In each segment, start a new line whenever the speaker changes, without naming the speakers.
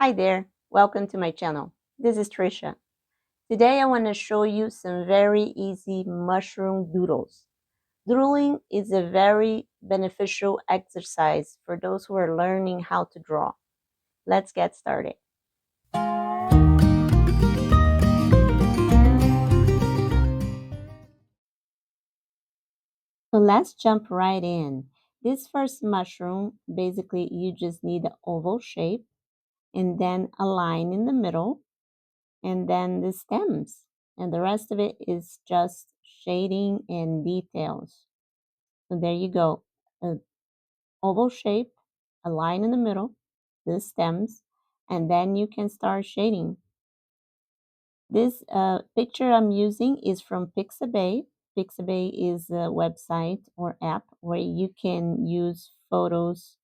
Hi there, welcome to my channel. This is Trisha. Today I want to show you some very easy mushroom doodles. Doodling is a very beneficial exercise for those who are learning how to draw. Let's get started. So let's jump right in. This first mushroom, basically you just need an oval shape and then a line in the middle and then the stems. And the rest of it is just shading and details. So there you go. An oval shape, a line in the middle, the stems, and then you can start shading. This picture I'm using is from Pixabay. Pixabay is a website or app where you can use photos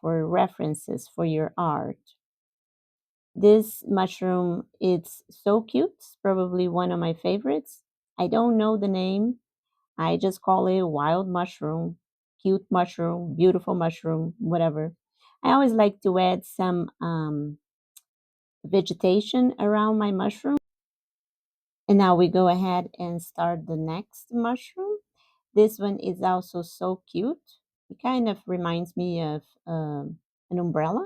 for references for your art. This mushroom, it's so cute. It's probably one of my favorites. I don't know the name. I just call it wild mushroom, cute mushroom, beautiful mushroom, whatever. I always like to add some vegetation around my mushroom. And now we go ahead and start the next mushroom. This one is also so cute. It kind of reminds me of an umbrella.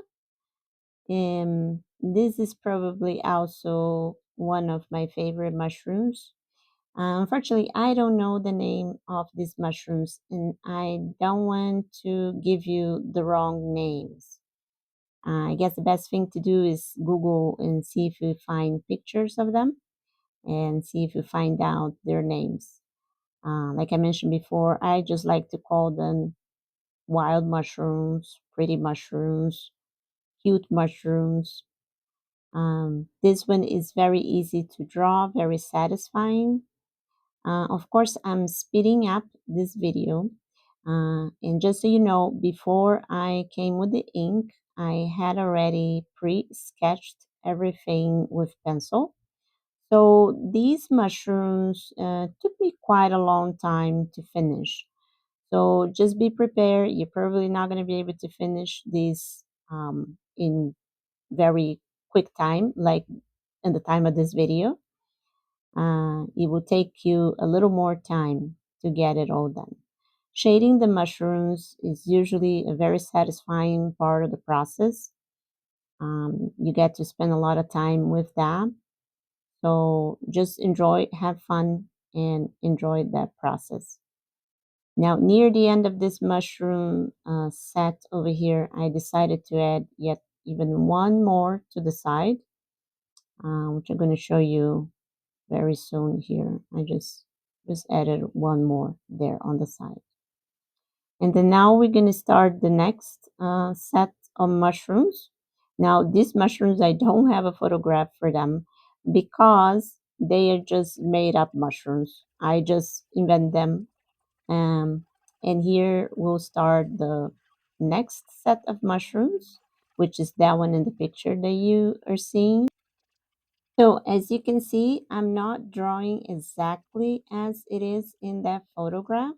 And this is probably also one of my favorite mushrooms. Unfortunately, I don't know the name of these mushrooms and I don't want to give you the wrong names. I guess the best thing to do is Google and see if you find pictures of them and see if you find out their names. Like I mentioned before, I just like to call them wild mushrooms, pretty mushrooms, cute mushrooms. This one is very easy to draw, very satisfying. Of course, I'm speeding up this video. And just so you know, before I came with the ink, I had already pre-sketched everything with pencil. So these mushrooms took me quite a long time to finish. So just be prepared. You're probably not going to be able to finish these in very quick time, like in the time of this video. It will take you a little more time to get it all done. Shading the mushrooms is usually a very satisfying part of the process. You get to spend a lot of time with that. So just enjoy, have fun, and enjoy that process. Now, near the end of this mushroom set over here, I decided to add yet even one more to the side, which I'm going to show you very soon here. I just added one more there on the side. And then now we're going to start the next set of mushrooms. Now these mushrooms, I don't have a photograph for them because they are just made up mushrooms. I just invent them. And here we'll start the next set of mushrooms, which is that one in the picture that you are seeing. So as you can see, I'm not drawing exactly as it is in that photograph.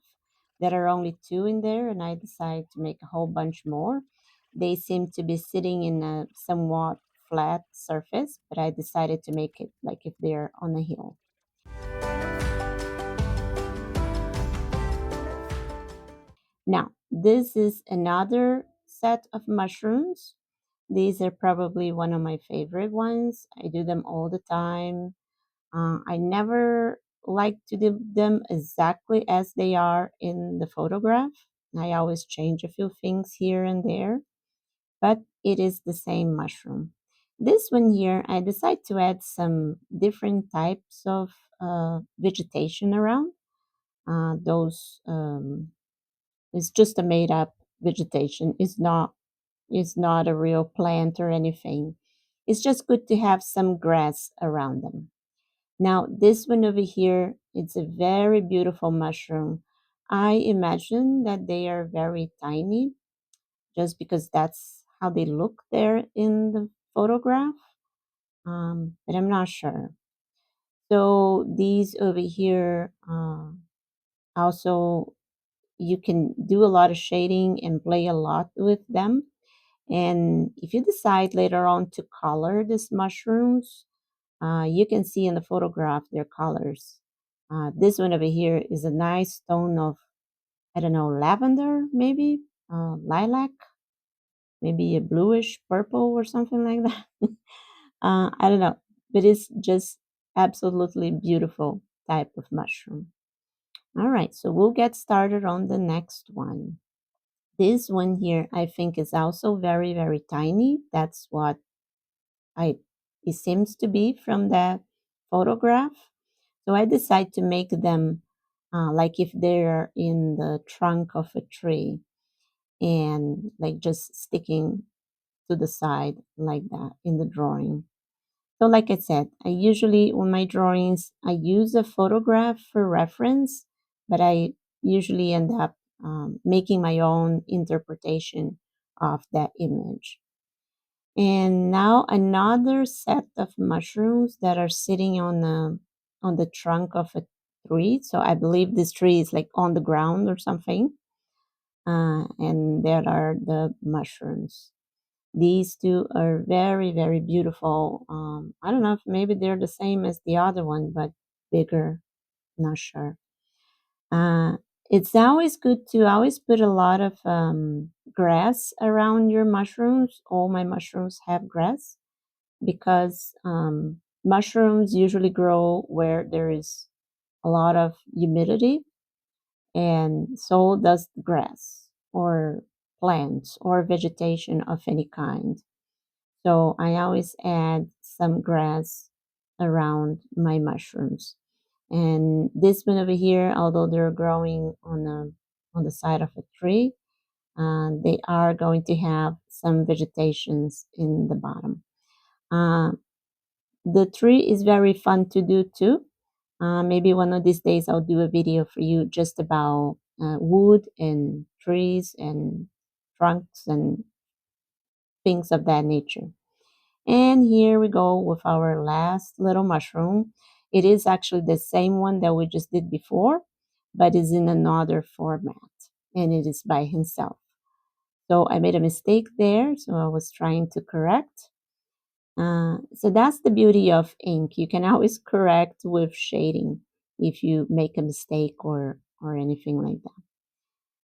There are only two in there, and I decided to make a whole bunch more. They seem to be sitting in a somewhat flat surface, but I decided to make it like if they're on a hill. Now, this is another set of mushrooms. These are probably one of my favorite ones. I do them all the time. I never like to do them exactly as they are in the photograph. I always change a few things here and there, but it is the same mushroom. This one here, I decided to add some different types of vegetation around. Those It's just a made up vegetation. It's not a real plant or anything. It's just good to have some grass around them. Now, this one over here, it's a very beautiful mushroom. I imagine that they are very tiny just because that's how they look there in the photograph, but I'm not sure. So these over here also, you can do a lot of shading and play a lot with them. And if you decide later on to color these mushrooms, you can see in the photograph their colors. This one over here is a nice tone of, I don't know, lavender, maybe, lilac, maybe a bluish purple or something like that. I don't know, but it's just absolutely beautiful type of mushroom. All right, so we'll get started on the next one. This one here, I think, is also very, very tiny. That's what I it seems to be from that photograph. So I decide to make them like if they're in the trunk of a tree and like just sticking to the side like that in the drawing. So like I said, I usually on my drawings I use a photograph for reference, but I usually end up making my own interpretation of that image. And now another set of mushrooms that are sitting on the trunk of a tree. So I believe this tree is like on the ground or something. And there are the mushrooms. These two are very, very beautiful. I don't know if maybe they're the same as the other one, but bigger. Not sure. Uh, it's always good to always put a lot of grass around your mushrooms. All my mushrooms have grass because mushrooms usually grow where there is a lot of humidity, and so does the grass or plants or vegetation of any kind. So I always add some grass around my mushrooms. And this one over here, although they're growing on the side of a tree, they are going to have some vegetations in the bottom. Uh, the tree is very fun to do too. Maybe one of these days I'll do a video for you just about wood and trees and trunks and things of that nature. And here we go with our last little mushroom. It is actually the same one that we just did before, but is in another format, and it is by himself. So I made a mistake there, so I was trying to correct. So that's the beauty of ink. You can always correct with shading if you make a mistake or anything like that.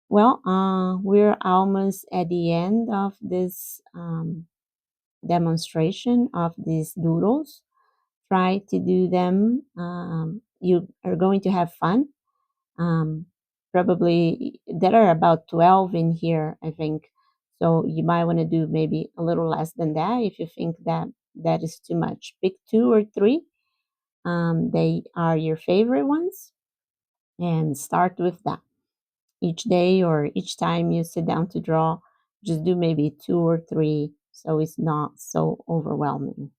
Well, we're almost at the end of this demonstration of these doodles. Try to do them. You are going to have fun. Um, Probably there are about 12 in here, I think. So you might want to do maybe a little less than that if you think that that is too much. Pick two or three. They are your favorite ones and start with that. Each day or each time you sit down to draw, just do maybe two or three so it's not so overwhelming.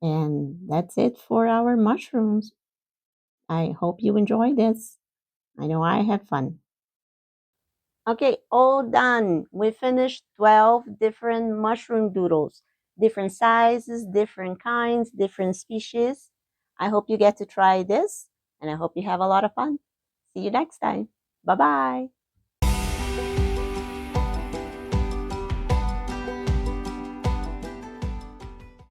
And that's it for our mushrooms. I hope you enjoy this. I know I had fun. Okay, all done. We finished 12 different mushroom doodles, different sizes, different kinds, different species. I hope you get to try this, and I hope you have a lot of fun. See you next time. Bye bye.